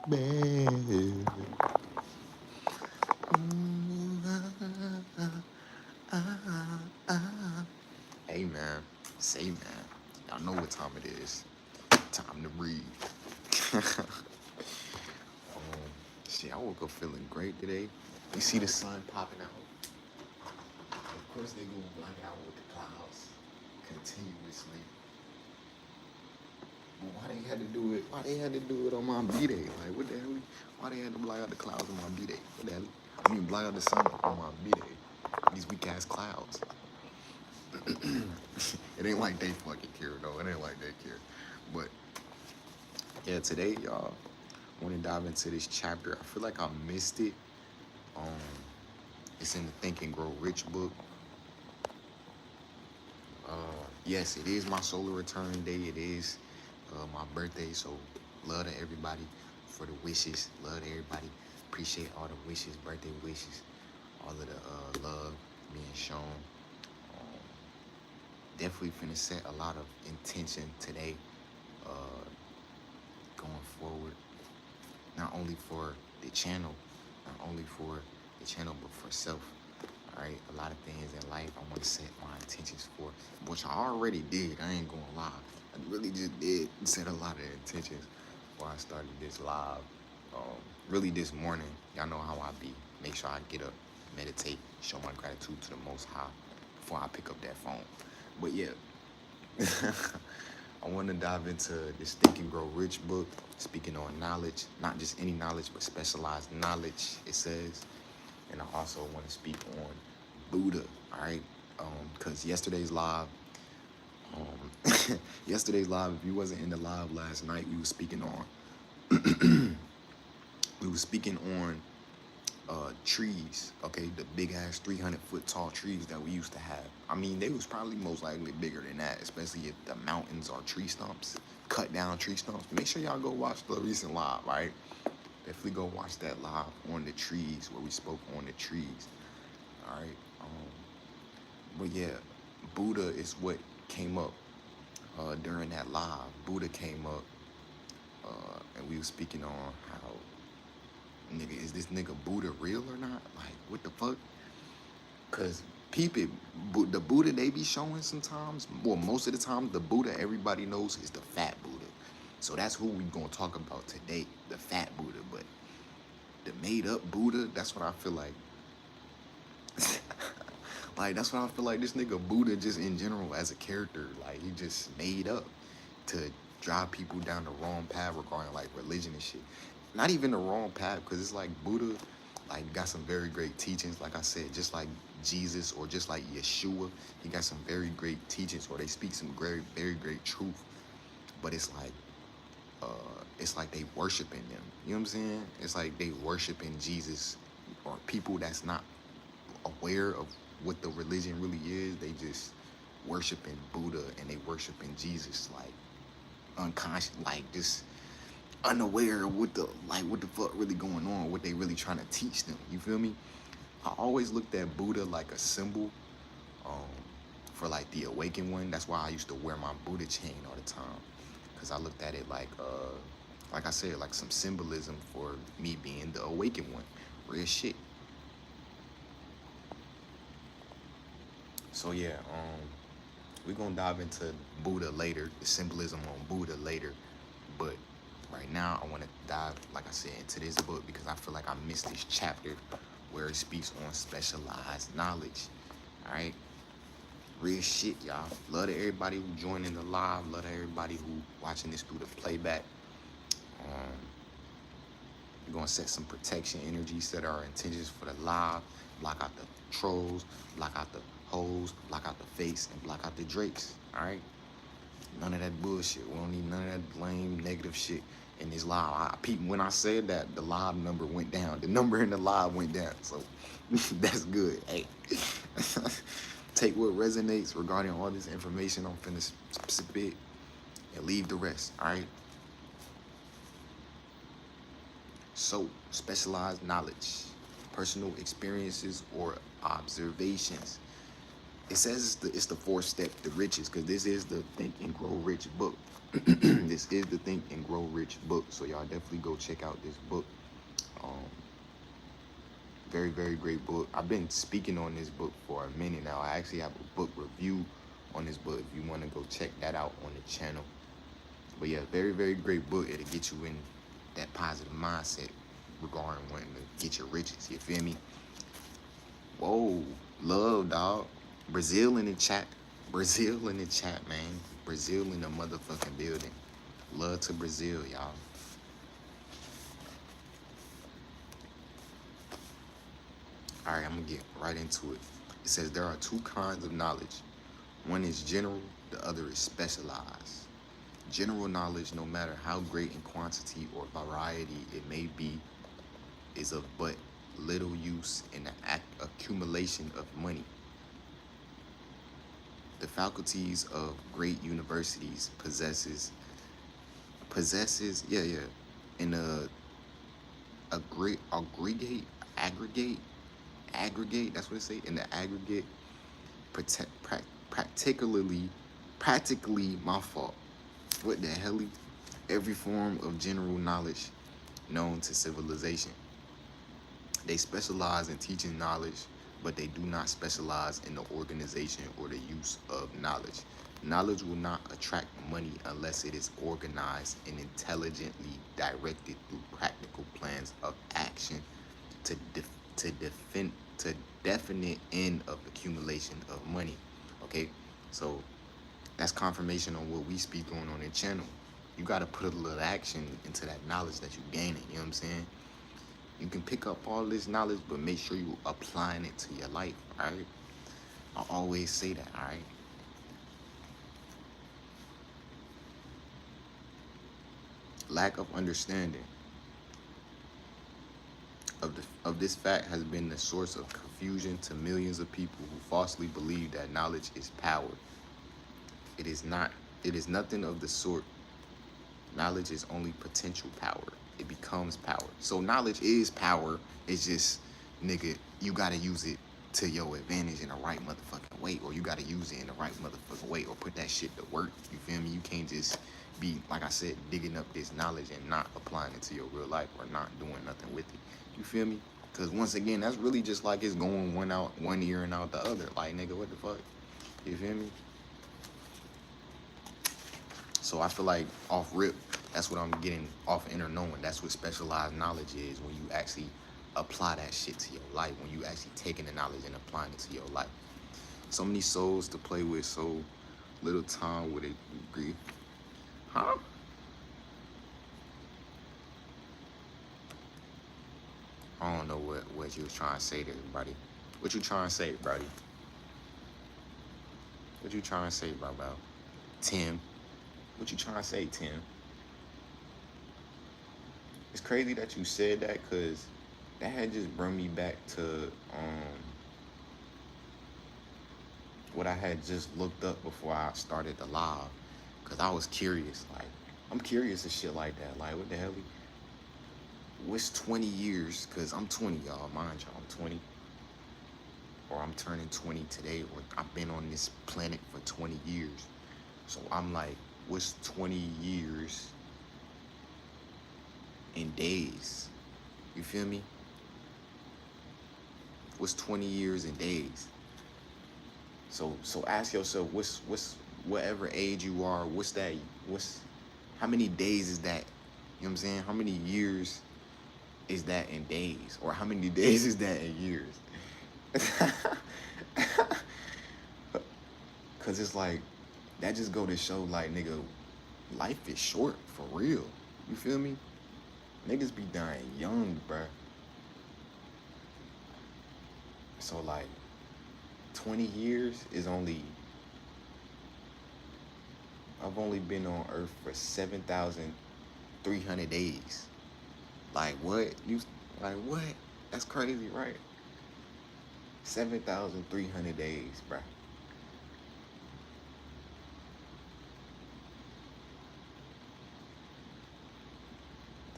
baby. Hey man, say man, y'all know what time it is. Time to breathe. Shit, I woke up feeling great today. You see the sun popping out. Of course they gonna black out with the clouds continuously. But why they had to do it? Why they had to do it on my B day? Like what the hell? Why they had to black out the clouds on my B day? What the hell? I mean, black out the sun on my B day. These weak ass clouds. It ain't like they fucking care though. It ain't like they care. But yeah, today y'all want to dive into this chapter. I feel like I missed it. Um, it's in the Think and Grow Rich book. Yes, it is my solar return day. It is my birthday. So love to everybody for the wishes. Love to everybody. Appreciate all the wishes, birthday wishes, all of the love being shown. Definitely finna set a lot of intention today, going forward. Not only for the channel, but for self. All right, a lot of things in life I want to set my intentions for, which I already did. I ain't gonna lie. I really just did set a lot of intentions before I started this live. Really this morning, y'all know how I be. Make sure I get up, meditate, show my gratitude to the Most High before I pick up that phone. But yeah, I want to dive into this Think and Grow Rich book, speaking on knowledge, not just any knowledge, but specialized knowledge, it says. And I also want to speak on Buddha, all right? Because yesterday's live, if you wasn't in the live last night, we was speaking on trees, okay? The big ass 300-foot tall trees that we used to have. I mean, they was probably most likely bigger than that, especially if the mountains are tree stumps, cut down tree stumps. Make sure y'all go watch the recent live, right? Definitely go watch that live on the trees where we spoke on the trees, all right? But yeah, Buddha is what came up during that live. Buddha came up, and we were speaking on how, nigga, is this nigga Buddha real or not? Like, what the fuck? Because people, the Buddha they be showing sometimes, well, most of the time, the Buddha everybody knows is the fat Buddha. So that's who we gonna talk about today, the fat Buddha. But the made up Buddha, that's what I feel like. Like, that's what I feel like this nigga Buddha just in general as a character, like, he just made up to drive people down the wrong path regarding, like, religion and shit. Not even the wrong path, because it's like Buddha, like, got some very great teachings, like I said, just like Jesus or just like Yeshua, he got some very great teachings, or they speak some very, very great truth. But it's like they worshiping them. You know what I'm saying? It's like they worshiping Jesus, or people that's not aware of what the religion really is. They just worshiping Buddha and they worshiping Jesus, like unconscious, like just unaware of what the fuck really going on, what they really trying to teach them. You feel me? I always looked at Buddha like a symbol for like the awakened one. That's why I used to wear my Buddha chain all the time, because I looked at it like I said, like some symbolism for me being the awakened one. Real shit. So yeah, we're gonna dive into Buddha later, the symbolism on Buddha later. But right now I wanna dive, like I said, into this book because I feel like I missed this chapter where it speaks on specialized knowledge. Alright? Real shit, y'all. Love to everybody who joined in the live, love to everybody who watching this through the playback. We're gonna set some protection energy, set our intentions for the live, block out the trolls, block out the hoes, block out the face, and block out the drakes. Alright? None of that bullshit. We don't need none of that lame, negative shit in this live. When I said that, the live number went down. The number in the live went down. So that's good. Hey. Take what resonates regarding all this information I'm finna spit and leave the rest. Alright? So, specialized knowledge, personal experiences or observations. It says it's the fourth step to riches, because this is the Think and Grow Rich book. This is the Think and Grow Rich book, so y'all definitely go check out this book. Um, very, very great book. I've been speaking on this book for a minute now. I actually have a book review on this book if you want to go check that out on the channel. But yeah, very, very great book. It'll get you in that positive mindset regarding wanting to get your riches. You feel me? Whoa, love, dog. Brazil in the chat. Brazil in the chat, man. Brazil in the motherfucking building. Love to Brazil, y'all. All right, I'm gonna get right into it. It says there are two kinds of knowledge. One is general, the other is specialized. General knowledge, no matter how great in quantity or variety it may be, is of but little use in the accumulation of money. The faculties of great universities possesses in a great aggregate, that's what it say, in the aggregate, practically my fault. What the hell? Every form of general knowledge known to civilization. They specialize in teaching knowledge, but they do not specialize in the organization or the use of knowledge. Knowledge will not attract money unless it is organized and intelligently directed through practical plans of action to definite end of accumulation of money. Okay, so that's confirmation on what we speak on the channel. You got to put a little action into that knowledge that you're gaining. You know what I'm saying? You can pick up all this knowledge, but make sure you're applying it to your life, all right? I always say that, all right? Lack of understanding of this fact has been the source of confusion to millions of people who falsely believe that knowledge is power. It is not. It is nothing of the sort. Knowledge is only potential power. It becomes power. So knowledge is power. It's just, nigga, you gotta use it to your advantage in the right motherfucking way, or you gotta use it in the right motherfucking way, or put that shit to work. You feel me? You can't just be, like I said, digging up this knowledge and not applying it to your real life or not doing nothing with it. You feel me? Because once again, that's really just like it's going one out one ear and out the other. Like, nigga, what the fuck? You feel me? So I feel like off rip, that's what I'm getting off inner knowing. That's what specialized knowledge is, when you actually apply that shit to your life, when you actually taking the knowledge and applying it to your life. So many souls to play with, so little time would it agree. Huh? I don't know what you was trying to say to everybody. What you trying to say, buddy? What you trying to say, bro? Tim? What you trying to say, Tim? It's crazy that you said that, because that had just brought me back to what I had just looked up before I started the live. Because I was curious. Like, I'm curious of shit like that. Like, what the hell? What's 20 years? Because I'm 20, y'all. Mind y'all, I'm 20. Or I'm turning 20 today. Or I've been on this planet for 20 years. So I'm like, what's 20 years in days? You feel me? What's 20 years in days? So ask yourself, what's whatever age you are, how many days is that? You know what I'm saying? How many years is that in days? Or how many days is that in years? Cause it's like, that just go to show, like, nigga, life is short, for real. You feel me? Niggas be dying young, bruh. So, like, 20 years is only... I've only been on Earth for 7,300 days. Like, what? Like, what? That's crazy, right? 7,300 days, bruh.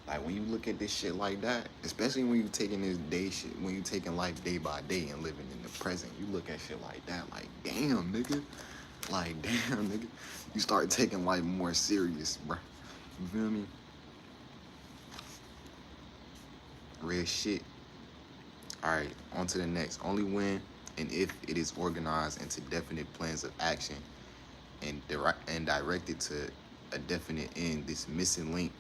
Like, when you look at this shit like that, especially when you taking this day shit, when you taking life day by day and living in the present, you look at shit like that, like, damn, nigga, Like, damn, nigga. You start taking life more serious, bruh. You feel me? Real shit. Alright, on to the next. Only when and if it is organized into definite plans of action and directed to a definite end, this missing link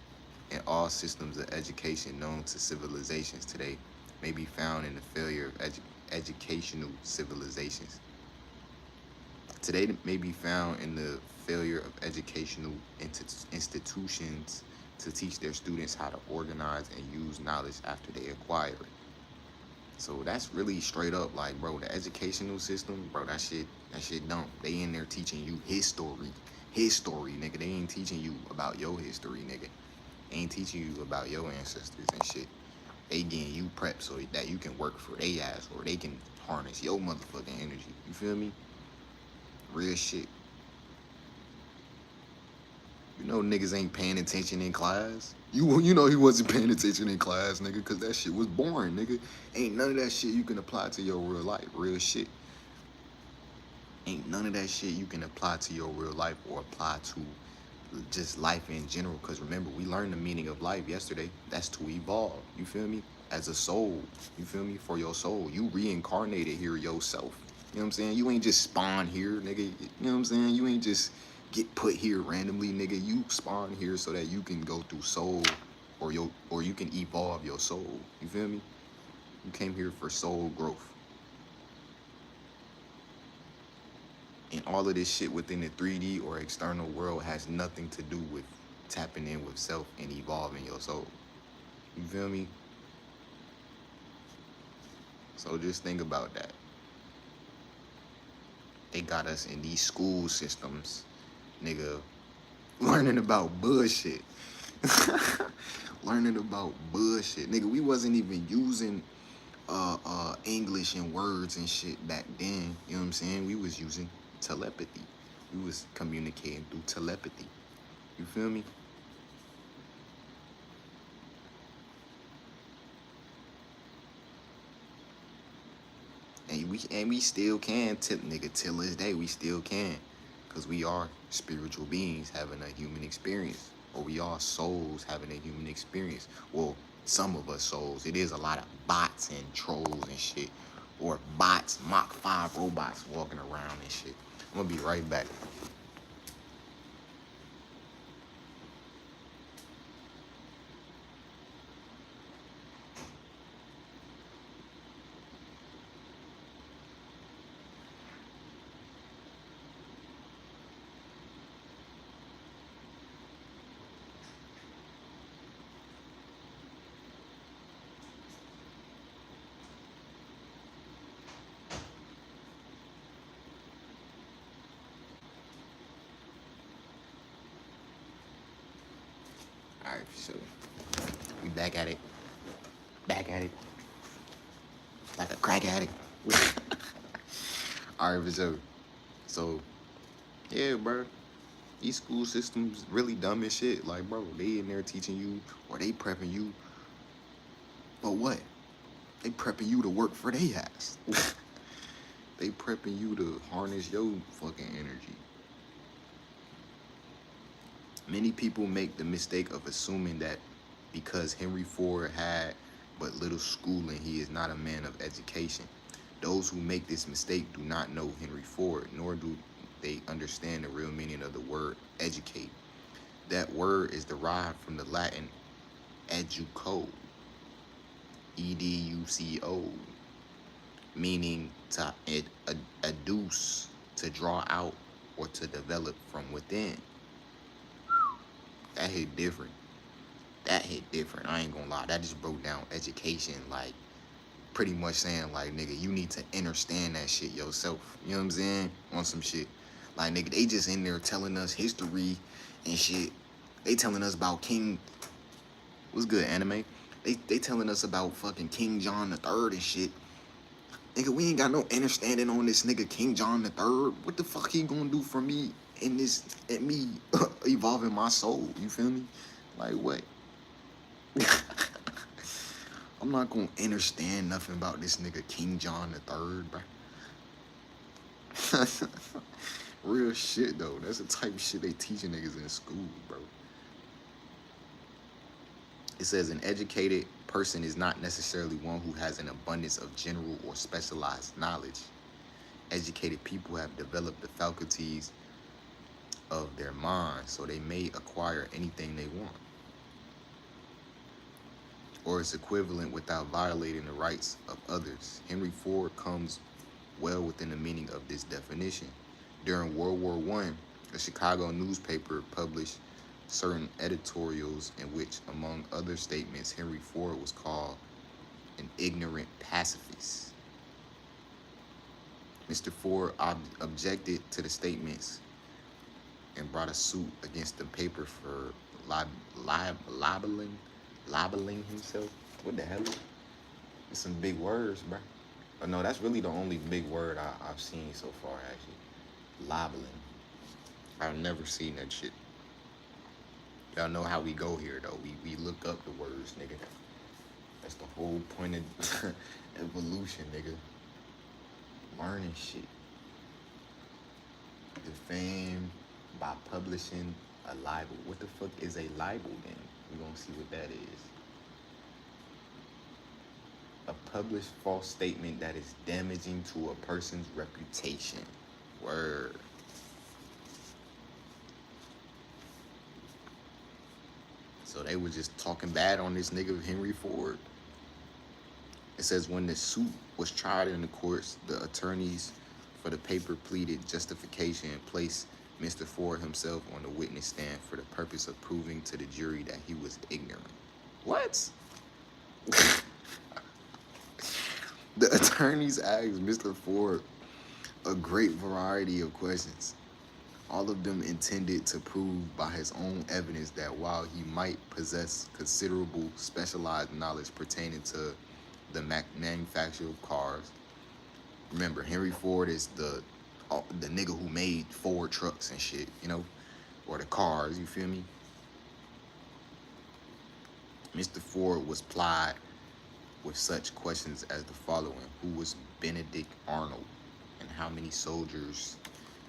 in all systems of education known to civilizations today may be found in the failure of educational civilizations. Today it may be found in the failure of educational institutions to teach their students how to organize and use knowledge after they acquire it. So that's really straight up like, bro, the educational system, bro, that shit dumb. They in there teaching you history, nigga. They ain't teaching you about your history, nigga. They ain't teaching you about your ancestors and shit. They getting you prepped so that you can work for they ass or they can harness your motherfucking energy. You feel me? Real shit. You know niggas ain't paying attention in class. You know he wasn't paying attention in class, nigga, because that shit was boring, nigga. Ain't none of that shit you can apply to your real life. Real shit. Ain't none of that shit you can apply to your real life or apply to just life in general. Because remember, we learned the meaning of life yesterday. That's to evolve. You feel me? As a soul. You feel me? For your soul. You reincarnated here yourself. You know what I'm saying? You ain't just spawn here, nigga. You know what I'm saying? You ain't just get put here randomly, nigga. You spawn here so that you can go through soul or you can evolve your soul. You feel me? You came here for soul growth. And all of this shit within the 3D or external world has nothing to do with tapping in with self and evolving your soul. You feel me? So just think about that. They got us in these school systems, nigga, learning about bullshit. Learning about bullshit. Nigga, we wasn't even using English and words and shit back then. You know what I'm saying? We was using telepathy. We was communicating through telepathy. You feel me? And we still can, nigga, till this day, we still can. Because we are spiritual beings having a human experience. Or we are souls having a human experience. Well, some of us souls. It is a lot of bots and trolls and shit. Or bots, Mach 5 robots walking around and shit. I'm gonna be right back. Alright, so we back at it. Back at it. Like a crack addict. Alright, for sure. So, yeah, bro. These school systems really dumb as shit. Like, bro, they in there teaching you or they prepping you. But what? They prepping you to work for they ass. They prepping you to harness your fucking energy. Many people make the mistake of assuming that because Henry Ford had but little schooling, he is not a man of education. Those who make this mistake do not know Henry Ford, nor do they understand the real meaning of the word educate. That word is derived from the Latin educo, E-D-U-C-O, meaning to adduce, to draw out, or to develop from within. That hit different. That hit different. I ain't gonna lie. That just broke down education, like, pretty much saying, like, nigga, you need to understand that shit yourself. You know what I'm saying? On some shit. Like, nigga, they just in there telling us history and shit. They telling us about King... What's good, anime? They telling us about fucking King John III and shit. Nigga, we ain't got no understanding on this nigga King John III. What the fuck he gonna do for me in this, at me evolving my soul? You feel me? Like, what? I'm not gonna understand nothing about this nigga King John III, bro. Real shit though. That's the type of shit they teaching niggas in school, bro. It says an educated person is not necessarily one who has an abundance of general or specialized knowledge. Educated people have developed the faculties of their mind, so they may acquire anything they want, or its equivalent without violating the rights of others. Henry Ford comes well within the meaning of this definition. During World War I, a Chicago newspaper published certain editorials in which, among other statements, Henry Ford was called an ignorant pacifist. Mr. Ford objected to the statements and brought a suit against the paper for libeling himself. What the hell? It's some big words, bro. Oh, no, that's really the only big word I've seen so far, actually. Libeling. I've never seen that shit. Y'all know how we go here, though. We look up the words, nigga. That's the whole point of evolution, nigga. Learning shit. Defame by publishing a libel. What the fuck is a libel then? We're gonna see what that is. A published false statement that is damaging to a person's reputation. Word. So they were just talking bad on this nigga Henry Ford. It says when the suit was tried in the courts, the attorneys for the paper pleaded justification and placed Mr. Ford himself on the witness stand for the purpose of proving to the jury that he was ignorant. What? The attorneys asked Mr. Ford a great variety of questions, all of them intended to prove by his own evidence that while he might possess considerable specialized knowledge pertaining to the manufacture of cars. Remember, Henry Ford is the nigga who made Ford trucks and shit, you know, or the cars, you feel me? Mr. Ford was plied with such questions as the following. Who was Benedict Arnold? And how many soldiers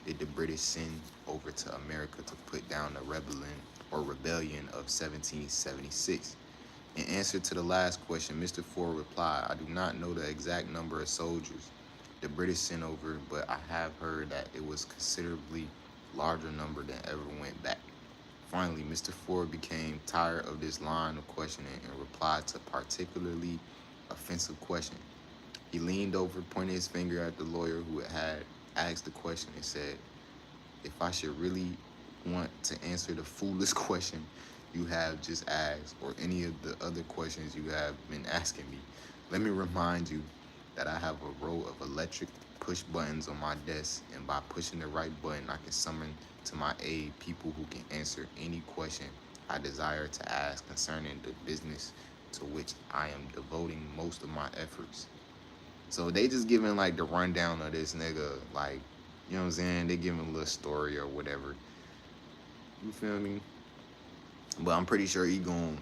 did the British send over to America to put down the rebellion of 1776? In answer to the last question, Mr. Ford replied, I do not know the exact number of soldiers the British sent over, but I have heard that it was considerably larger number than ever went back. Finally, Mr. Ford became tired of this line of questioning and replied to a particularly offensive question. He leaned over, pointed his finger at the lawyer who had asked the question and said, if I should really want to answer the foolish question you have just asked or any of the other questions you have been asking me, let me remind you that I have a row of electric push buttons on my desk, and by pushing the right button, I can summon to my aid people who can answer any question I desire to ask concerning the business to which I am devoting most of my efforts. So they just giving like the rundown of this nigga, like, you know what I'm saying? They giving a little story or whatever. You feel me? But I'm pretty sure he gon'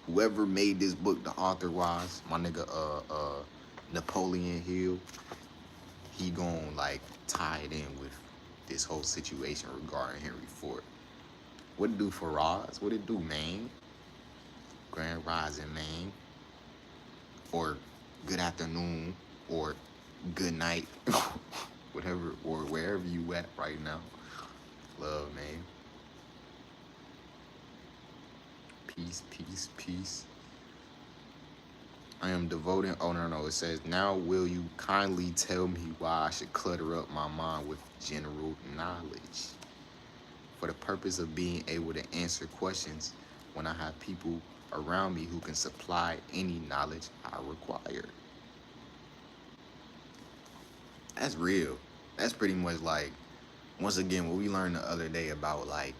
whoever made this book, the author wise, my nigga Napoleon Hill, he gon' like tie it in with this whole situation regarding Henry Ford. What it do for Roz? What it do, man? Grand Rising, man. Or good afternoon, or good night, whatever, or wherever you at right now. Love, man. Peace, peace, peace. I am devoting, oh no, it says, now will you kindly tell me why I should clutter up my mind with general knowledge for the purpose of being able to answer questions when I have people around me who can supply any knowledge I require. That's real. That's pretty much like, once again, what we learned the other day about like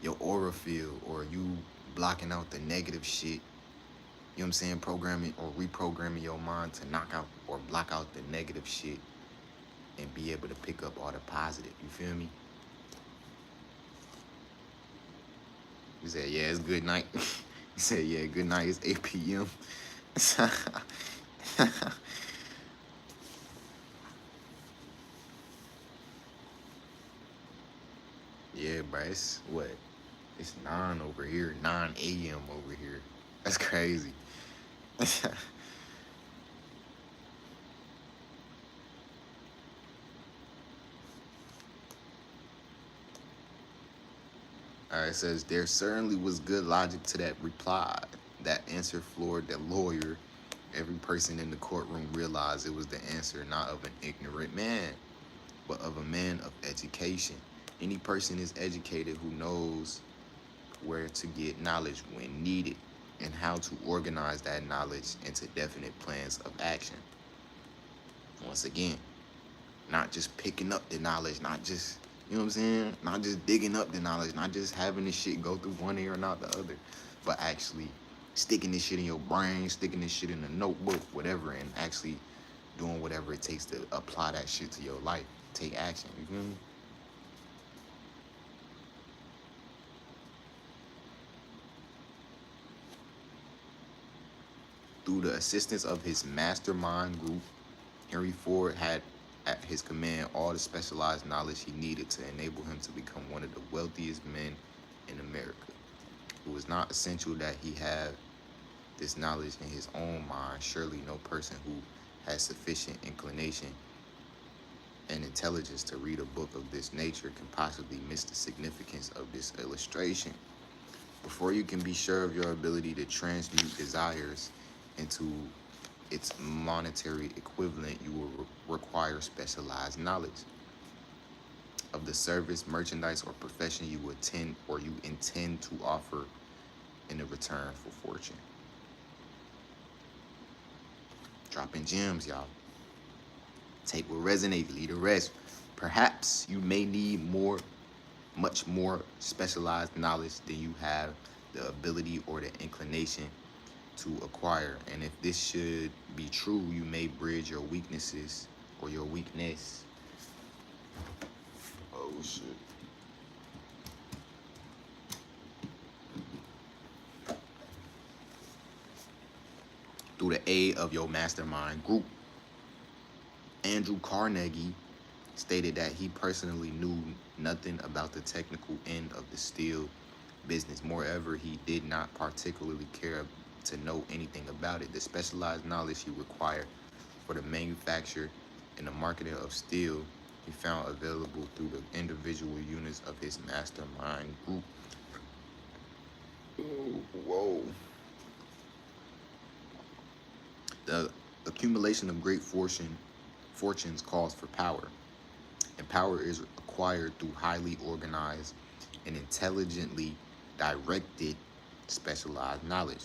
your aura field, or you blocking out the negative shit. You know what I'm saying? Programming or reprogramming your mind to knock out or block out the negative shit and be able to pick up all the positive. You feel me? He said, yeah, it's good night. He said, yeah, good night. It's 8 p.m. Yeah, bro. It's what? It's 9 over here, 9 a.m. over here. That's crazy. All right, it says there certainly was good logic to that reply. That answer floored the lawyer. Every person in the courtroom realized it was the answer not of an ignorant man, but of a man of education. Any person is educated who knows where to get knowledge when needed and how to organize that knowledge into definite plans of action. Once again, not just picking up the knowledge, not just, you know what I'm saying? Not just digging up the knowledge, not just having this shit go through one ear and not the other, but actually sticking this shit in your brain, sticking this shit in a notebook, whatever, and actually doing whatever it takes to apply that shit to your life. Take action, you feel me? Through the assistance of his mastermind group, Henry Ford had at his command all the specialized knowledge he needed to enable him to become one of the wealthiest men in America. It was not essential that he have this knowledge in his own mind. Surely no person who has sufficient inclination and intelligence to read a book of this nature can possibly miss the significance of this illustration. Before you can be sure of your ability to transmute desires into its monetary equivalent, you will require specialized knowledge of the service, merchandise, or profession you attend or you intend to offer in a return for fortune. Dropping gems, y'all. Take what resonates, leave the rest. Perhaps you may need much more specialized knowledge than you have the ability or the inclination to acquire. And if this should be true, you may bridge your weaknesses or your weakness. Oh shit. Through the aid of your mastermind group. Andrew Carnegie stated that he personally knew nothing about the technical end of the steel business. Moreover, he did not particularly care to know anything about it. The specialized knowledge he required for the manufacture and the marketing of steel he found available through the individual units of his mastermind group. Ooh, whoa. The accumulation of great fortunes calls for power, and power is acquired through highly organized and intelligently directed specialized knowledge.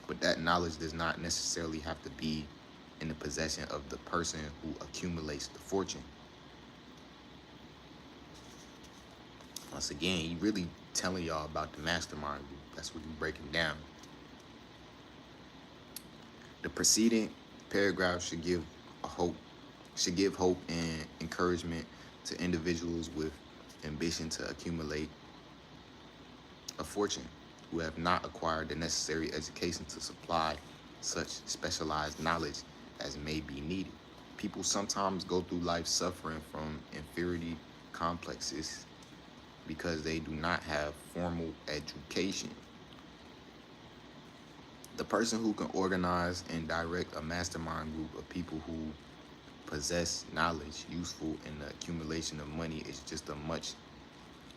But that knowledge does not necessarily have to be in the possession of the person who accumulates the fortune. Once again, he really telling y'all about the mastermind group. That's what he's breaking down. The preceding paragraph should give hope and encouragement to individuals with ambition to accumulate a fortune who have not acquired the necessary education to supply such specialized knowledge as may be needed. People sometimes go through life suffering from inferiority complexes because they do not have formal education. The person who can organize and direct a mastermind group of people who possess knowledge useful in the accumulation of money is just as much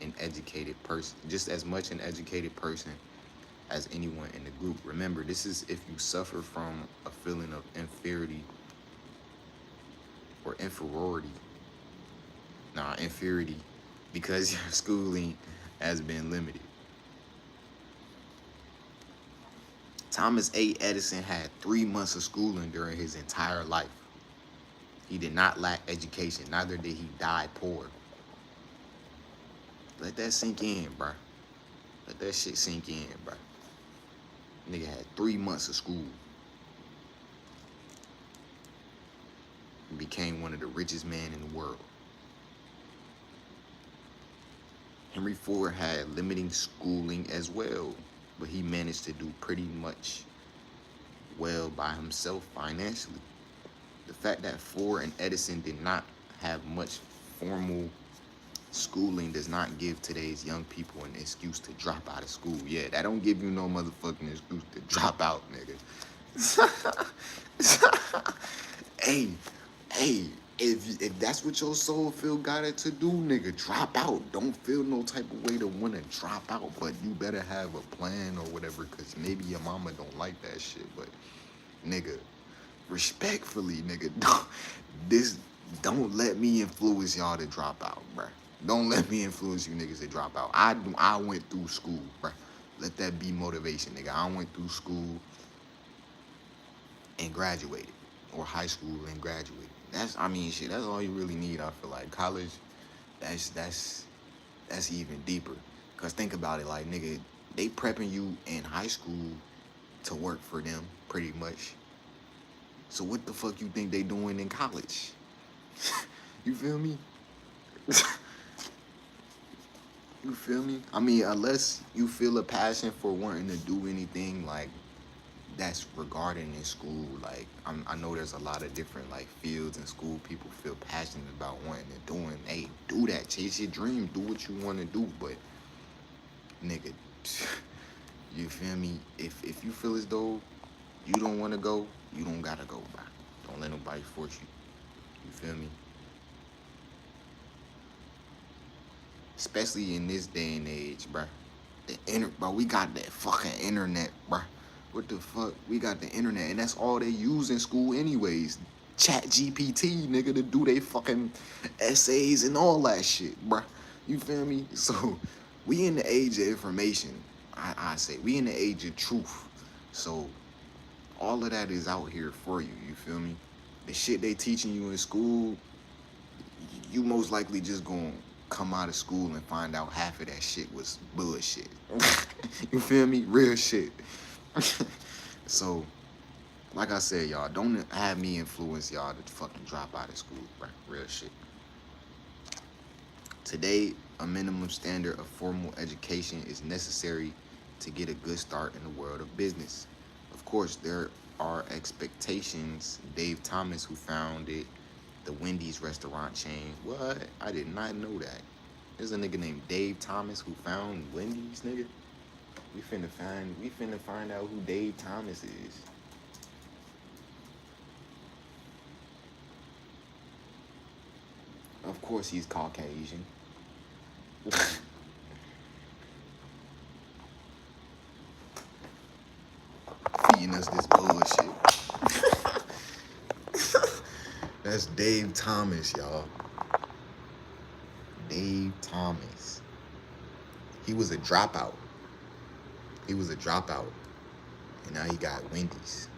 an educated person as anyone in the group. Remember, this is if you suffer from a feeling of inferiority or inferiority because your schooling has been limited. Thomas A. Edison had 3 months of schooling during his entire life. He did not lack education, neither did he die poor. Let that sink in, bruh. Let that shit sink in, bruh. Nigga had 3 months of school. He became one of the richest men in the world. Henry Ford had limiting schooling as well, but he managed to do pretty much well by himself financially. The fact that Ford and Edison did not have much formal schooling does not give today's young people an excuse to drop out of school. Yeah, that don't give you no motherfucking excuse to drop out, nigga. Hey, hey, if that's what your soul feel got it to do, nigga, drop out. Don't feel no type of way to want to drop out, but you better have a plan or whatever, cause maybe your mama don't like that shit. But nigga, respectfully, nigga, don't let me influence y'all to drop out, bruh. Don't let me influence you niggas to drop out. I went through school, bruh. Let that be motivation, nigga. I went through school and graduated, or high school and graduated. I mean, shit. That's all you really need. I feel like college. That's even deeper. Cause think about it, like nigga, they prepping you in high school to work for them, pretty much. So what the fuck you think they doing in college? You feel me? You feel me? I mean, unless you feel a passion for wanting to do anything like that's regarding in school, like I know there's a lot of different like fields in school people feel passionate about wanting to doing. Hey, do that, chase your dream, do what you want to do. But nigga, you feel me? If you feel as though you don't want to go, you don't gotta go, bro. Don't let nobody force you. You feel me? Especially in this day and age, bro. Bro, we got that fucking internet, bro. What the fuck? We got the internet, and that's all they use in school anyways. Chat GPT, nigga, to do they fucking essays and all that shit, bro. You feel me? So, we in the age of information. I say, we in the age of truth. So, all of that is out here for you, you feel me? The shit they teaching you in school, you most likely just gonna come out of school and find out half of that shit was bullshit. You feel me? Real shit. So, like I said, y'all, don't have me influence y'all to fucking drop out of school, bro. Real shit. Today, a minimum standard of formal education is necessary to get a good start in the world of business. Of course, there are expectations. Dave Thomas, who founded the Wendy's restaurant chain. What? I did not know that. There's a nigga named Dave Thomas who found Wendy's, nigga. We finna find out who Dave Thomas is. Of course he's Caucasian. Feeding us this bullshit. That's Dave Thomas, y'all. Dave Thomas. He was a dropout. And now he got Wendy's.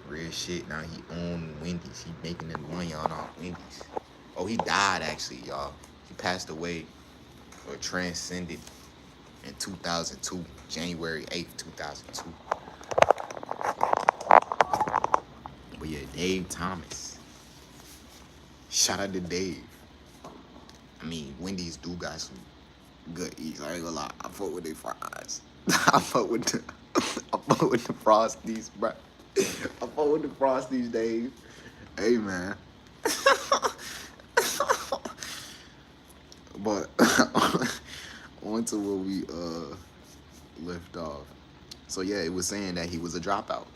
Real shit. Now he owned Wendy's. He making the money on all Wendy's. Oh, he died actually, y'all. He passed away or transcended in 2002, January 8th, 2002. But yeah, Dave Thomas. Shout out to Dave. I mean, Wendy's do got some good eats. I ain't gonna lie. I fuck with their fries. I fuck with the Frosties, bro. I fuck with the Frosties, Dave. Hey, man. But on to where we left off. So yeah, it was saying that he was a dropout.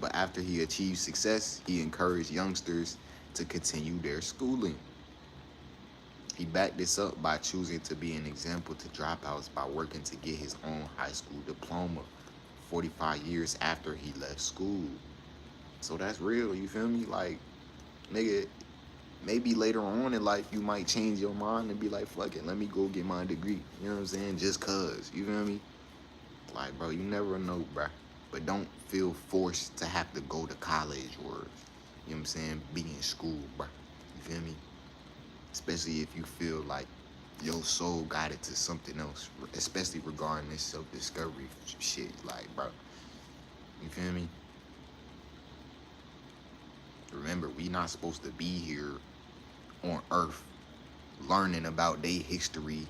But after he achieved success, he encouraged youngsters to continue their schooling. He backed this up by choosing to be an example to dropouts by working to get his own high school diploma 45 years after he left school. So that's real, you feel me? Like, nigga, maybe later on in life you might change your mind and be like, fuck it, let me go get my degree. You know what I'm saying? Just cause, you feel me? Like, bro, you never know, bro. But don't feel forced to have to go to college or, you know what I'm saying, be in school, bro. You feel me? Especially if you feel like your soul got it to something else, especially regarding this self-discovery shit. Like, bro, you feel me? Remember, we not supposed to be here on Earth learning about their history,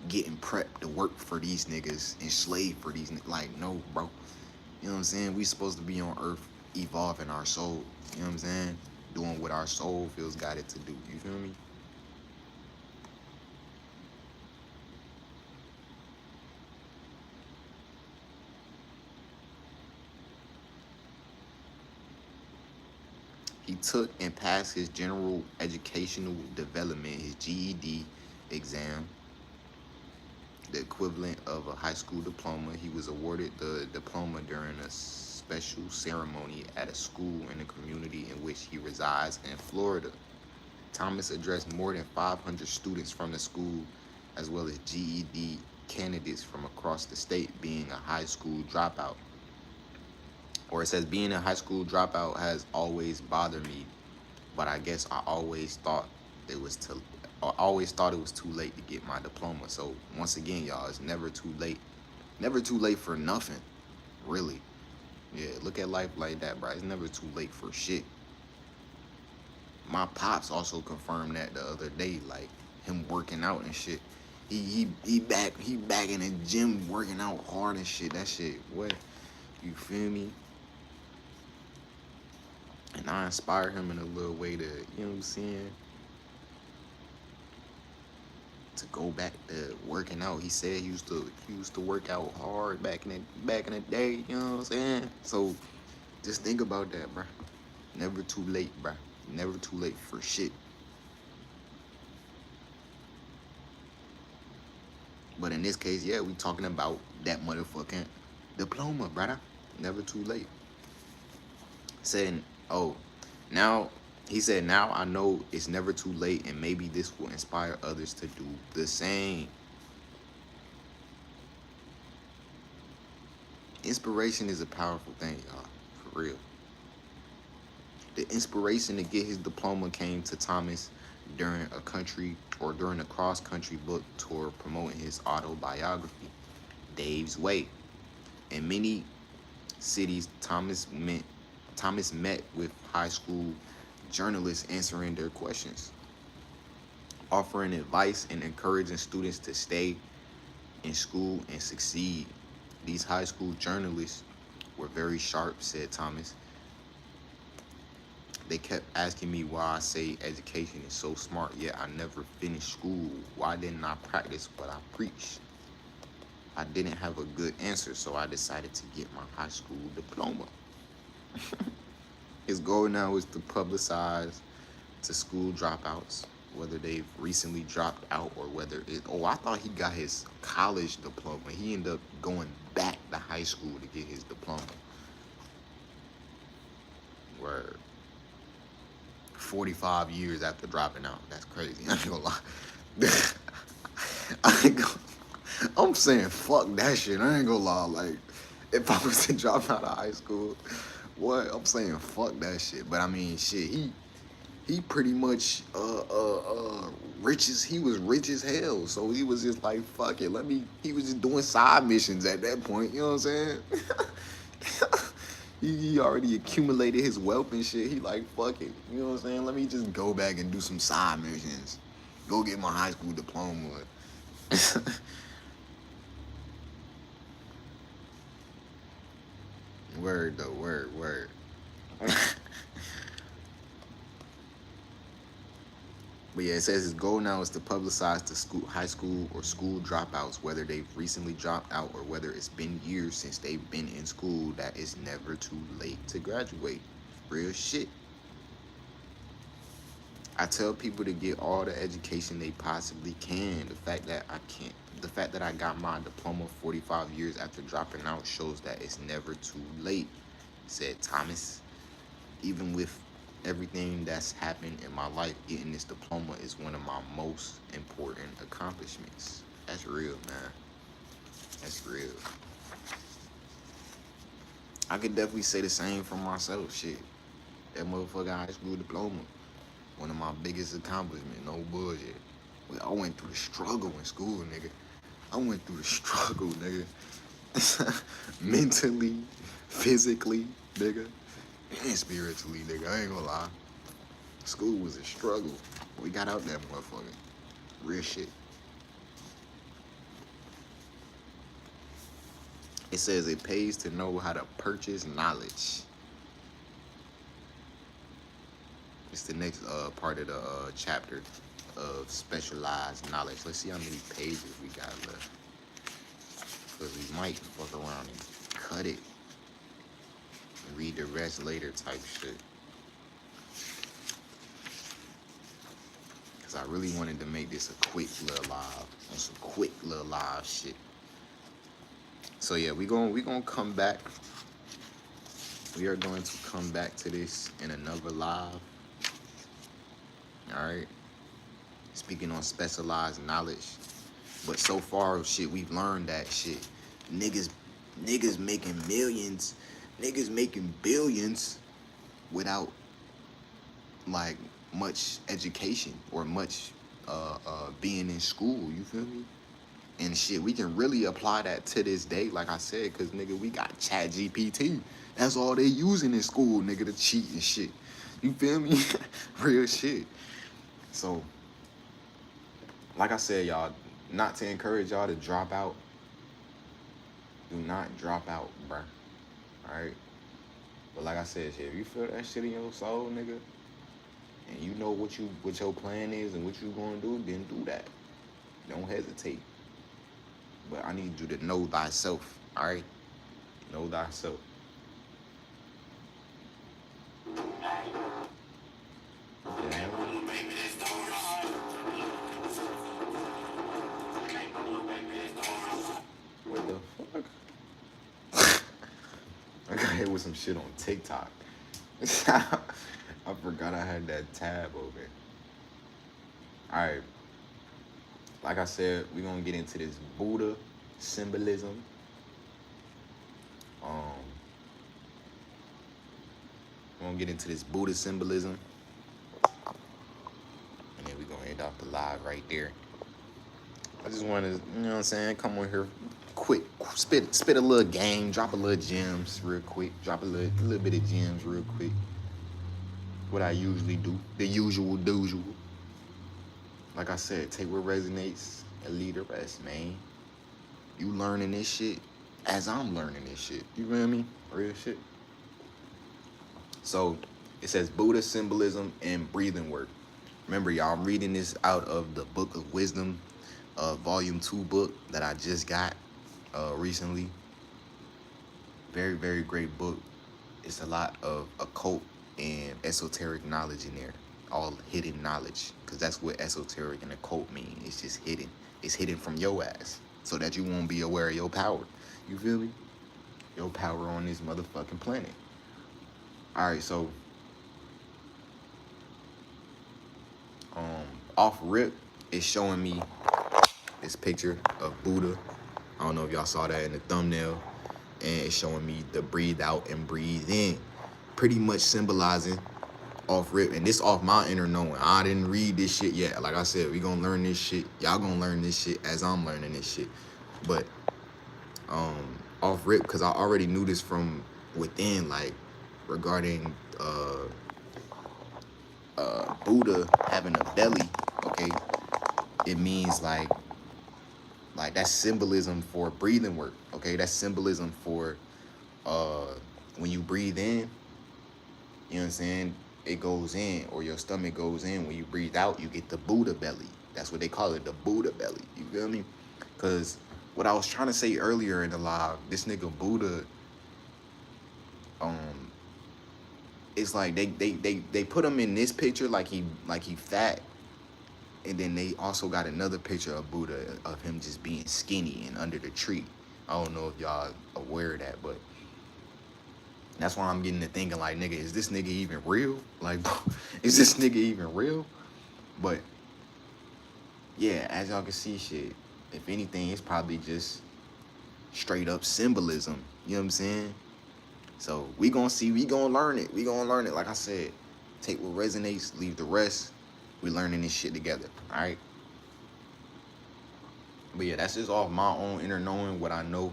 getting prepped to work for these niggas, enslaved for these niggas. Like, no, bro. You know what I'm saying? We supposed to be on Earth evolving our soul. You know what I'm saying? Doing what our soul feels got it to do. You feel me? He took and passed his general educational development, his GED exam, the equivalent of a high school diploma. He was awarded the diploma during a special ceremony at a school in the community in which he resides in Florida. Thomas addressed more than 500 students from the school, as well as GED candidates from across the state, being a high school dropout. Or it says, being a high school dropout has always bothered me, but I guess I always thought it was too late to get my diploma. So once again, y'all, it's never too late. Never too late for nothing, really. Yeah, look at life like that, bro. It's never too late for shit. My pops also confirmed that the other day, like him working out and shit. He back in the gym working out hard and shit. That shit, what? You feel me? And I inspire him in a little way to, you know what I'm saying, to go back to working out. He said he used to work out hard back in the day, you know what I'm saying? So just think about that, bro. Never too late, bro. Never too late for shit. But in this case, yeah, we talking about that motherfucking diploma, brother. Never too late. Saying, oh, now, he said, now I know it's never too late, and maybe this will inspire others to do the same. Inspiration is a powerful thing, y'all, for real. The inspiration to get his diploma came to Thomas during a cross-country book tour promoting his autobiography, Dave's Way. In many cities, Thomas met with high school journalists answering their questions, offering advice and encouraging students to stay in school and succeed. These high school journalists were very sharp, said Thomas. They kept asking me why I say education is so smart, yet I never finished school. Why didn't I practice what I preach? I didn't have a good answer, so I decided to get my high school diploma. His goal now is to publicize to school dropouts, whether they've recently dropped out or whether I thought he got his college diploma. He ended up going back to high school to get his diploma. Word. 45 years after dropping out. That's crazy. I ain't gonna lie. I'm saying fuck that shit. I ain't gonna lie. Like, if I was to drop out of high school, what? I'm saying fuck that shit. But I mean, shit, he pretty much he was rich as hell. So he was just like, fuck it. He was just doing side missions at that point. You know what I'm saying? He already accumulated his wealth and shit. He like, fuck it. You know what I'm saying? Let me just go back and do some side missions. Go get my high school diploma. Word though, word. But yeah, it says his goal now is to publicize to high school or school dropouts, whether they've recently dropped out or whether it's been years since they've been in school, that it's never too late to graduate. Real shit. I tell people to get all the education they possibly can. The fact that I got my diploma 45 years after dropping out shows that it's never too late, said Thomas. Even with everything that's happened in my life, getting this diploma is one of my most important accomplishments. That's real, man. That's real. I could definitely say the same for myself. Shit, that motherfucking high school diploma, one of my biggest accomplishments. No bullshit. I went through the struggle in school, nigga. I went through the struggle, nigga. Mentally, physically, nigga. And spiritually, nigga. I ain't gonna lie. School was a struggle. We got out that motherfucker. Real shit. It says it pays to know how to purchase knowledge. It's the next part of the chapter of specialized knowledge. Let's see how many pages we got left. Because we might fuck around and cut it. And read the rest later type shit. Cause I really wanted to make this a quick little live, on some quick little live shit. So yeah, we gonna come back. We are going to come back to this in another live. All right. Speaking on specialized knowledge, but so far, shit, we've learned that shit, niggas making millions, niggas making billions without like much education or much being in school. You feel me? And shit, we can really apply that to this day, like I said, cause nigga, we got Chat GPT. That's all they using in school, nigga, to cheat and shit. You feel me? Real shit. So, like I said, y'all, not to encourage y'all to drop out. Do not drop out, bruh. Alright? But like I said, shit, if you feel that shit in your soul, nigga, and you know what your plan is and what you gonna do, then do that. Don't hesitate. But I need you to know thyself, alright? Know thyself. Yeah. What the fuck? I got hit with some shit on TikTok. I forgot I had that tab open. Alright. Like I said, we're gonna get into this Buddha symbolism. We're gonna get into this Buddha symbolism. And then we're gonna end off the live right there. I just wanted to, you know what I'm saying, come on here quick, spit a little game, drop a little gems real quick, drop a little bit of gems real quick. What I usually do, the usual. Like I said, take what resonates and leave the rest, man. You learning this shit as I'm learning this shit. You feel me? Real shit. So it says Buddha symbolism and breathing work. Remember, y'all, I'm reading this out of the Book of Wisdom, volume 2 book that I just got recently. Very, very great book. It's a lot of occult and esoteric knowledge in there. All hidden knowledge, because that's what esoteric and occult mean. It's just hidden. It's hidden from your ass, so that you won't be aware of your power. You feel me? Your power on this motherfucking planet. All right, so off rip, it's showing me this picture of Buddha. I don't know if y'all saw that in the thumbnail, and it's showing me the breathe out and breathe in, pretty much symbolizing off rip, and this off my inner knowing. I didn't read this shit yet. Like I said, we gonna learn this shit. Y'all gonna learn this shit as I'm learning this shit. But off rip, because I already knew this from within, like regarding Buddha having a belly. Okay, it means like that's symbolism for breathing work. Okay, that's symbolism for when you breathe in, you know what I'm saying, it goes in, or your stomach goes in. When you breathe out, you get the Buddha belly. That's what they call it, the Buddha belly. You feel me? Because what I was trying to say earlier in the live, this nigga Buddha, it's like they put him in this picture like he fat, and then they also got another picture of Buddha of him just being skinny and under the tree. I don't know if y'all aware of that, but that's why I'm getting to thinking like, nigga, is this nigga even real? Like, is this nigga even real? But yeah, as y'all can see, shit, if anything, it's probably just straight up symbolism. You know what I'm saying? So we gonna see, we gonna learn it. We gonna learn it. Like I said, take what resonates, leave the rest. We learning this shit together, all right? But yeah, that's just off my own inner knowing, what I know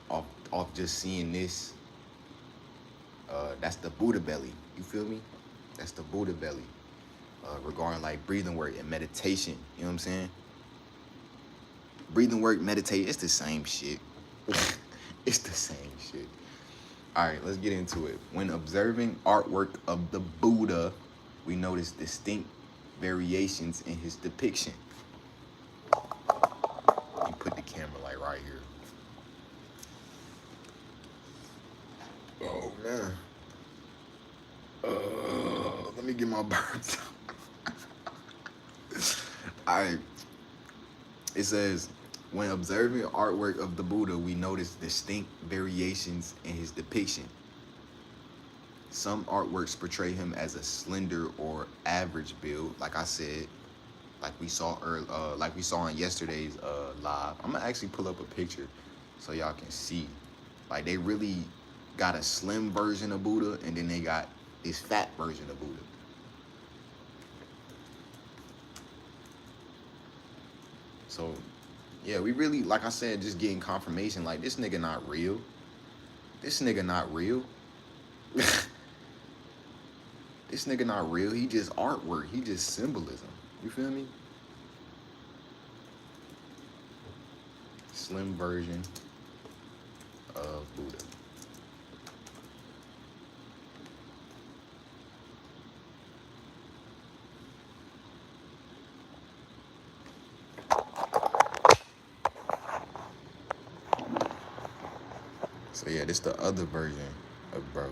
off just seeing this. That's the Buddha belly. You feel me? That's the Buddha belly. Regarding like breathing work and meditation. You know what I'm saying? Breathing work, meditate, it's the same shit. It's the same shit. All right, let's get into it. When observing artwork of the Buddha, we notice distinct variations in his depiction. You put the camera like right here. Oh man. Let me get my birds. Alright. It says, when observing artwork of the Buddha, we notice distinct variations in his depiction. Some artworks portray him as a slender or average build, like I said, like we saw like we saw in yesterday's live. I'm gonna actually pull up a picture so y'all can see. Like, they really got a slim version of Buddha, and then they got this fat version of Buddha. So yeah, we really, like I said, just getting confirmation, like, this nigga not real. This nigga not real. This nigga not real. He just artwork. He just symbolism. You feel me? Slim version of Buddha. So yeah, this the other version of bro.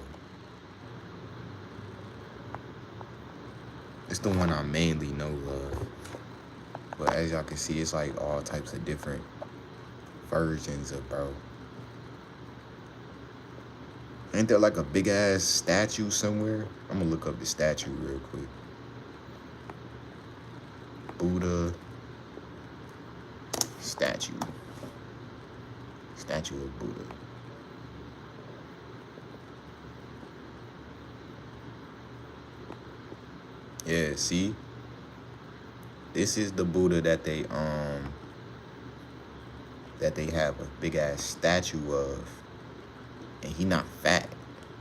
It's the one I mainly know of. But as y'all can see, it's like all types of different versions of bro. Ain't there like a big ass statue somewhere? I'm gonna look up the statue real quick. Buddha statue. Statue of Buddha. Yeah, see? This is the Buddha that they have a big ass statue of. And he not fat.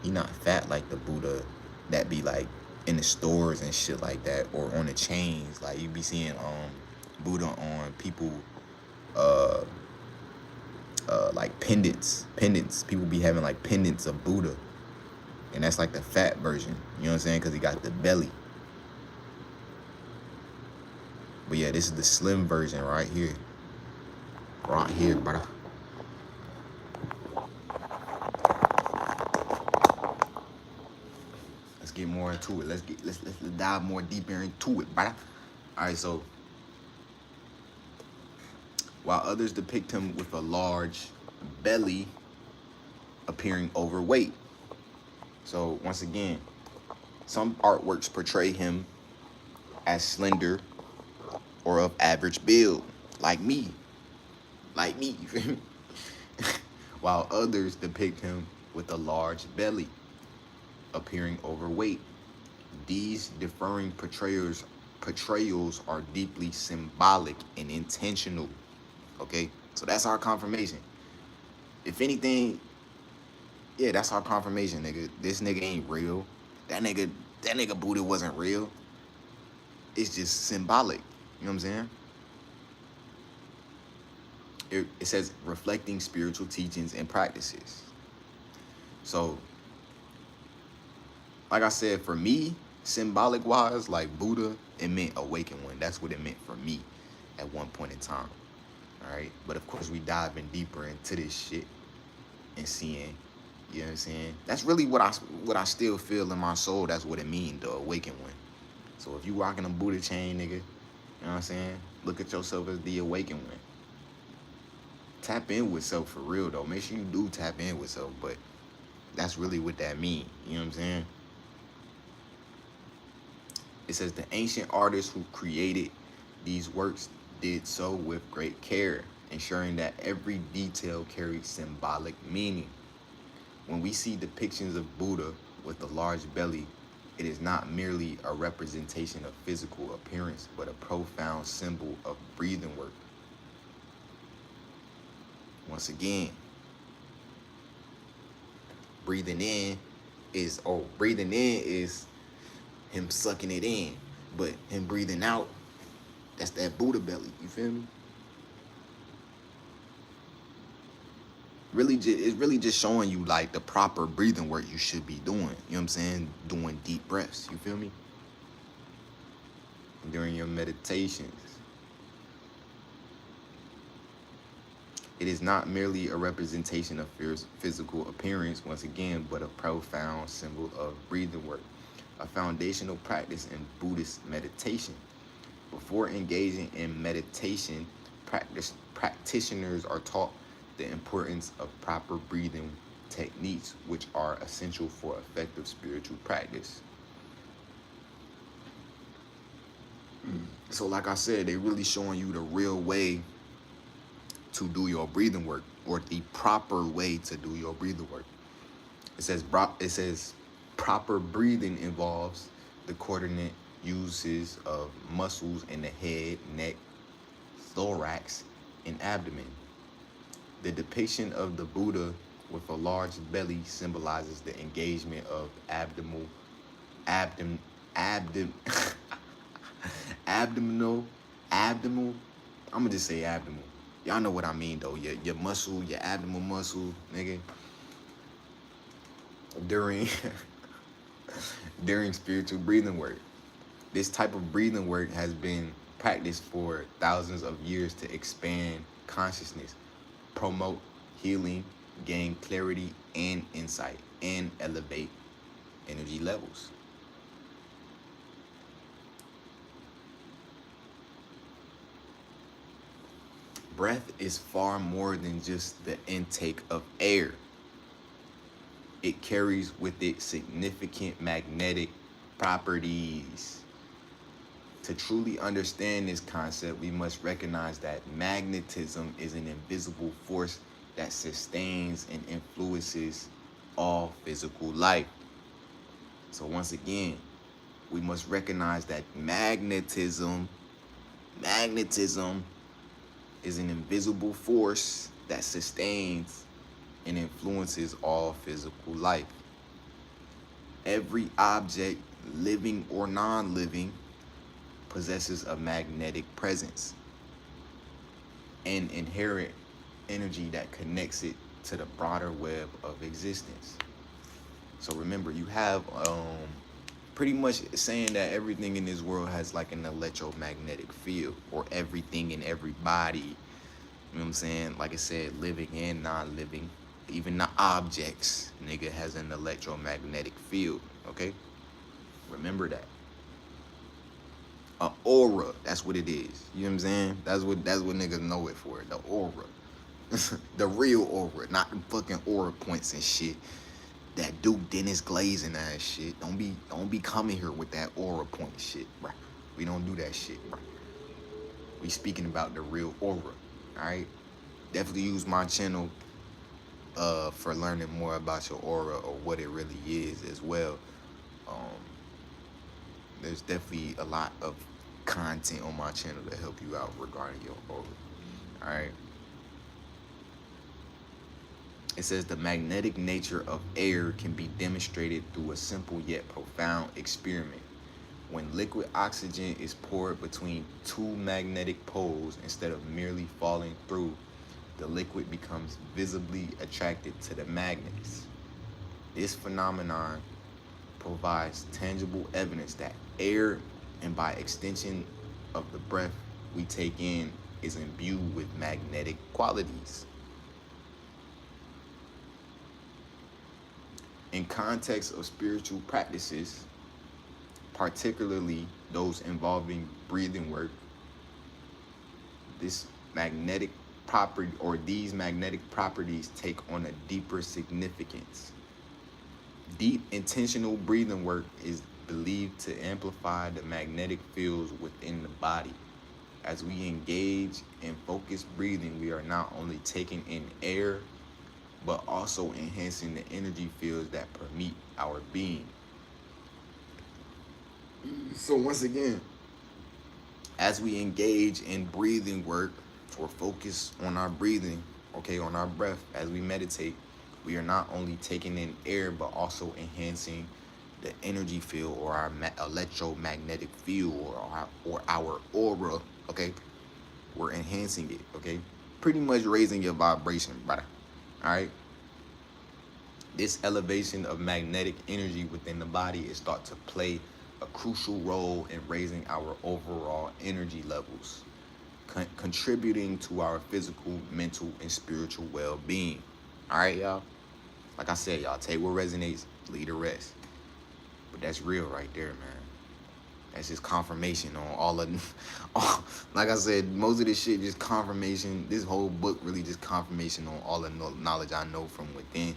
He not fat like the Buddha that be like in the stores and shit like that, or on the chains. Like, you be seeing Buddha on people like pendants. People be having like pendants of Buddha. And that's like the fat version. You know what I'm saying? Because he got the belly. But yeah, this is the slim version right here. Right here, brother. Let's get more into it. Let's dive more deeper into it, brother. Alright, so while others depict him with a large belly, appearing overweight. So once again, some artworks portray him as slender or of average build, like me, you feel me? While others depict him with a large belly, appearing overweight. These differing portrayals are deeply symbolic and intentional. Okay, so that's our confirmation. If anything, yeah, that's our confirmation, nigga. This nigga ain't real. That nigga Buddha wasn't real. It's just symbolic. You know what I'm saying? It says reflecting spiritual teachings and practices. So, like I said, for me, symbolic wise, like Buddha, it meant awakened one. That's what it meant for me at one point in time. All right. But of course, we diving deeper into this shit and seeing, you know what I'm saying? That's really what I still feel in my soul. That's what it means, the awakened one. So if you rocking a Buddha chain, nigga, you know what I'm saying? Look at yourself as the awakened one. Tap in with self for real, though. Make sure you do tap in with self, but that's really what that means. You know what I'm saying? It says the ancient artists who created these works did so with great care, ensuring that every detail carried symbolic meaning. When we see depictions of Buddha with a large belly, it is not merely a representation of physical appearance, but a profound symbol of breathing work. Once again, breathing in is him sucking it in, but him breathing out, that's that Buddha belly. You feel me? It's really just showing you like the proper breathing work you should be doing. You know what I'm saying? Doing deep breaths. You feel me? During your meditations. It is not merely a representation of physical appearance, once again, but a profound symbol of breathing work, a foundational practice in Buddhist meditation. Before engaging in meditation, practitioners are taught the importance of proper breathing techniques, which are essential for effective spiritual practice. So, like I said, they really showing you the real way to do your breathing work, or the proper way to do your breathing work. It says proper breathing involves the coordinate uses of muscles in the head, neck, thorax, and abdomen. The depiction of the Buddha with a large belly symbolizes the engagement of abdom, abdom, abdominal. I'm gonna just say abdominal. Y'all know what I mean though. Your muscle, your abdominal muscle, nigga. During during spiritual breathing work. This type of breathing work has been practiced for thousands of years to expand consciousness, promote healing, gain clarity and insight, and elevate energy levels. Breath is far more than just the intake of air. It carries with it significant magnetic properties. To truly understand this concept, we must recognize that magnetism is an invisible force that sustains and influences all physical life. So once again, we must recognize that magnetism is an invisible force that sustains and influences all physical life. Every object, living or non-living, possesses a magnetic presence and inherent energy that connects it to the broader web of existence. So remember, you have pretty much saying that everything in this world has like an electromagnetic field, or everything and everybody, you know what I'm saying? Like I said, living and non-living, even the objects, nigga, has an electromagnetic field, okay? Remember that. An aura, that's what it is. You know what I'm saying? That's what niggas know it for, the aura. The real aura, not the fucking aura points and shit. That Duke Dennis glazing ass shit. Don't be coming here with that aura point shit, bro. We don't do that shit, bro. We speaking about the real aura, alright? Definitely use my channel for learning more about your aura, or what it really is as well. There's definitely a lot of content on my channel to help you out regarding your aura. Alright. It says the magnetic nature of air can be demonstrated through a simple yet profound experiment. When liquid oxygen is poured between two magnetic poles, instead of merely falling through, the liquid becomes visibly attracted to the magnets. This phenomenon provides tangible evidence that air, and by extension of the breath we take in, is imbued with magnetic qualities. In context of spiritual practices, particularly those involving breathing work, these magnetic properties take on a deeper significance. Deep intentional breathing work is believed to amplify the magnetic fields within the body. As we engage in focused breathing, we are not only taking in air, but also enhancing the energy fields that permeate our being. So once again, as we engage in breathing work, or focus on our breathing, okay, on our breath, as we meditate, we are not only taking in air, but also enhancing the energy field, or our electromagnetic field, or our aura, okay? We're enhancing it, okay? Pretty much raising your vibration, brother, all right? This elevation of magnetic energy within the body is thought to play a crucial role in raising our overall energy levels, contributing to our physical, mental, and spiritual well-being. All right, y'all? Like I said, y'all, take what resonates, leave the rest. But that's real right there, man. That's just confirmation on all of, like I said, most of this shit just confirmation. This whole book really just confirmation on all the knowledge I know from within.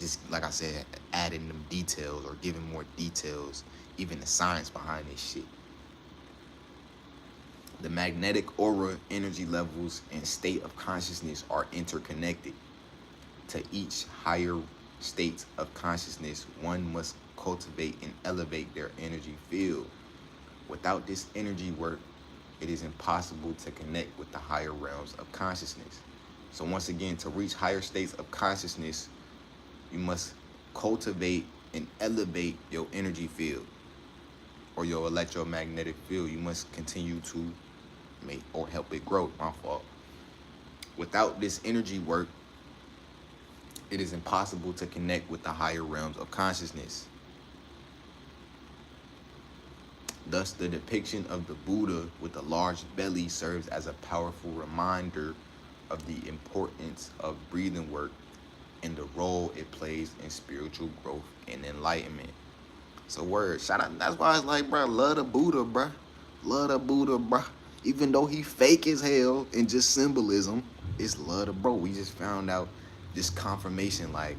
Just like I said, adding them details or giving more details, even the science behind this shit. The magnetic aura, energy levels, and state of consciousness are interconnected. To each higher states of consciousness, one must cultivate and elevate their energy field. Without this energy work, it is impossible to connect with the higher realms of consciousness. So once again, to reach higher states of consciousness, you must cultivate and elevate your energy field or your electromagnetic field. You must continue to make or help it grow. My fault. Without this energy work, it is impossible to connect with the higher realms of consciousness. Thus, the depiction of the Buddha with a large belly serves as a powerful reminder of the importance of breathing work and the role it plays in spiritual growth and enlightenment. So word, shout out. That's why it's like, bro, love the Buddha, bro. Love the Buddha, bro. Even though he fake as hell and just symbolism, it's love the bro. We just found out this confirmation, like,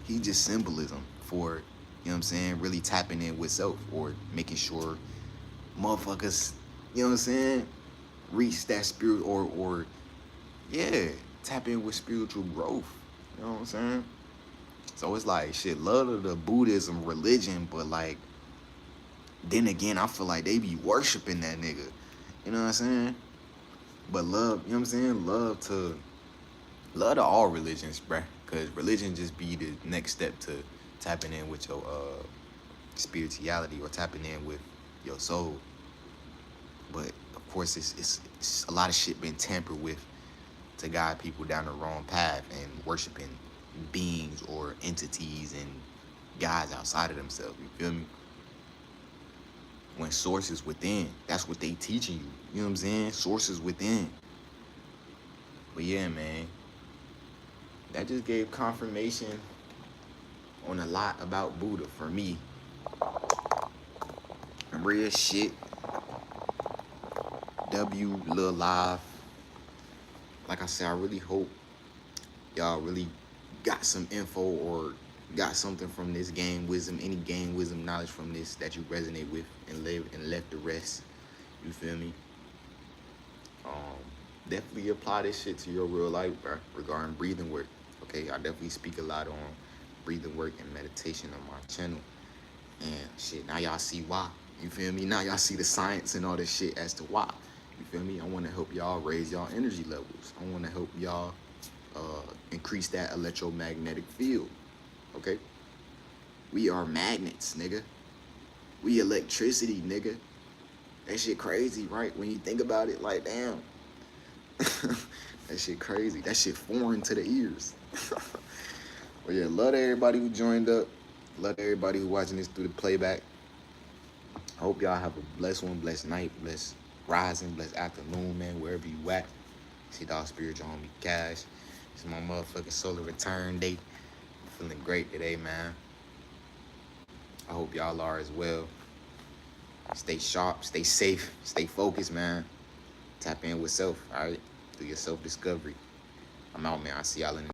he just symbolism for, you know what I'm saying, really tapping in with self or making sure motherfuckers, you know what I'm saying, reach that spirit or yeah, tap in with spiritual growth. You know what I'm saying? So it's like, shit, love of the Buddhism religion, but like, then again, I feel like they be worshiping that nigga. You know what I'm saying? But love, you know what I'm saying? Love to all religions, bruh. Because religion just be the next step to tapping in with your spirituality or tapping in with your soul. But of course, it's a lot of shit been tampered with to guide people down the wrong path and worshiping beings or entities and gods outside of themselves. You feel me? When source is within, that's what they teaching you. You know what I'm saying? Source is within. But yeah, man, that just gave confirmation on a lot about Buddha for me. Real shit. W Lil Live. Like I said, I really hope y'all really got some info or got something from this game wisdom, any game wisdom knowledge from this that you resonate with and live and left the rest. You feel me? Definitely apply this shit to your real life, bro, regarding breathing work. Okay, I definitely speak a lot on breathing work and meditation on my channel. And shit, now y'all see why. You feel me? Now y'all see the science and all this shit as to why. You feel me? I want to help y'all raise y'all energy levels. I want to help y'all increase that electromagnetic field. Okay? We are magnets, nigga. We electricity, nigga. That shit crazy, right? When you think about it, like, damn. That shit crazy. That shit foreign to the ears. But yeah, love to everybody who joined up. Love to everybody who watching this through the playback. I hope y'all have a blessed one, blessed night, blessed rising, blessed afternoon, man, wherever you at. See dog Spiritualhomiekash. It's my motherfucking solar return day. I'm feeling great today, man. I hope y'all are as well. Stay sharp, stay safe, stay focused, man. Tap in with self, all right? Do your self-discovery. I'm out, man. I'll see y'all in the